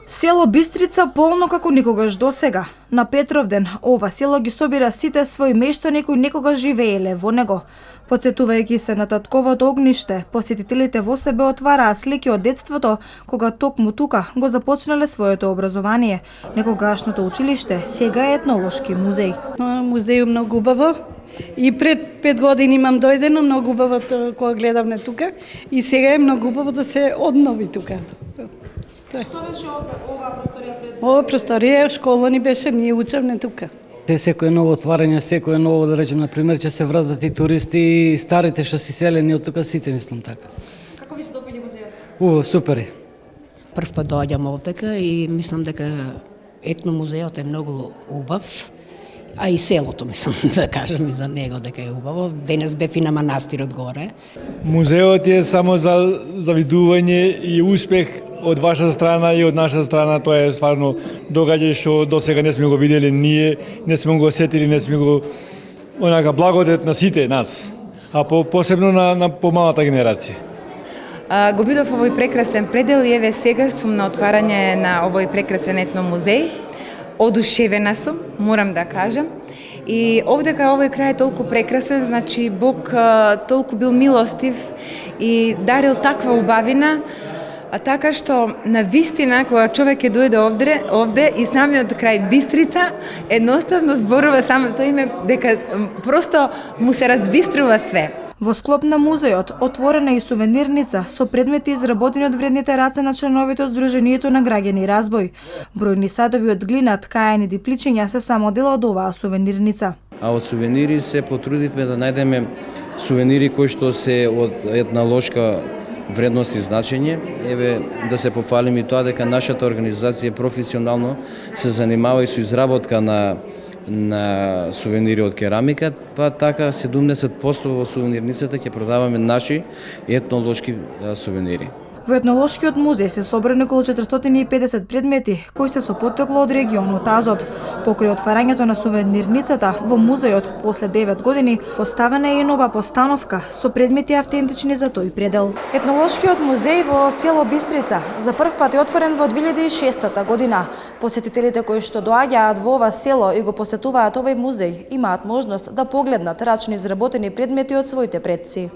Село Бистрица полно како никогаш досега. На Петровден ова село ги собира сите свои мештани кои некогаш живееле во него. Потсетувајќи се на татковото огниште, посетителите во себе отвараа слики од детството, кога токму тука го започнале своето образование. Некогашното училиште сега е етнолошки музеј. Музеју многу убаво. И пред 5 години имам дојдено, многу убаво кога гледавме тука. И сега е многу убаво да се обнови тука. Што беше оваа просторија пред? Ова просторија школа ни беше, ние учевме тука. Секој ново отварање, секој ново, да речем, на пример, ќе се вратат и туристи, и старите што си селени од тука, сите мислам така. Како ви се допаѓа музејот? Супер е. Прв пат доаѓам овдека и мислам дека етномузејот е многу убав, а и селото мислам да кажам и за него дека е убаво. Денес бев и на манастирот горе. Музеот е само за завидување и успех од ваша страна и од наша страна. Тоа е стварно догаѓај што досега не сме го виделе ние, не сме го осетили, не сме го онака благодет на сите нас, а посебно на помалата генерација. Го видов овој прекрасен предел и еве сега сум на отварање на овој прекрасен етномузеј. Одушевена сум, морам да кажам. И овдека овој крај е толку прекрасен, значи Бог толку бил милостив и дарил таква убавина, така што на вистина кога човек ќе дојде овде и самиот крај Бистрица едноставно зборува самото име дека просто му се разбиструва све. Во склоп на музејот отворена и сувенирница со предмети изработени од вредните раце на членовите од Сдруженијето на граѓани Разбој. Бројни садови од глина, ткаени дипличиња се само дел од оваа сувенирница. А од сувенири се потрудивме да најдеме сувенири кои што се од етнолошка вредност и значење. Еве да се пофалим и тоа дека нашата организација професионално се занимава и со изработка на сувенири од керамика, па така 70% во сувенирницата ќе продаваме наши етнолошки сувенири. Во етнолошкиот музеј се собрани околу 450 предмети кои се со поттекло од регионот Азот. Покрај отварањето на сувенирницата во музејот после 9 години поставена е и нова постановка со предмети автентични за тој предел. Етнолошкиот музеј во село Бистрица за прв пат е отворен во 2006 година. Посетителите кои што доаѓаат во ова село и го посетуваат овој музеј имаат можност да погледнат рачно изработени предмети од своите предци.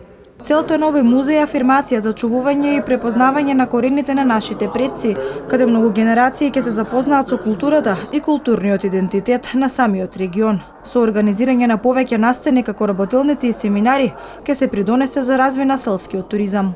Целото на овој музеј е афирмација за очувување и препознавање на корените на нашите предци, каде многу генерации ќе се запознаат со културата и културниот идентитет на самиот регион. Со организирање на повеќе настани како работилници и семинари ќе се придонесе за развој на селскиот туризам.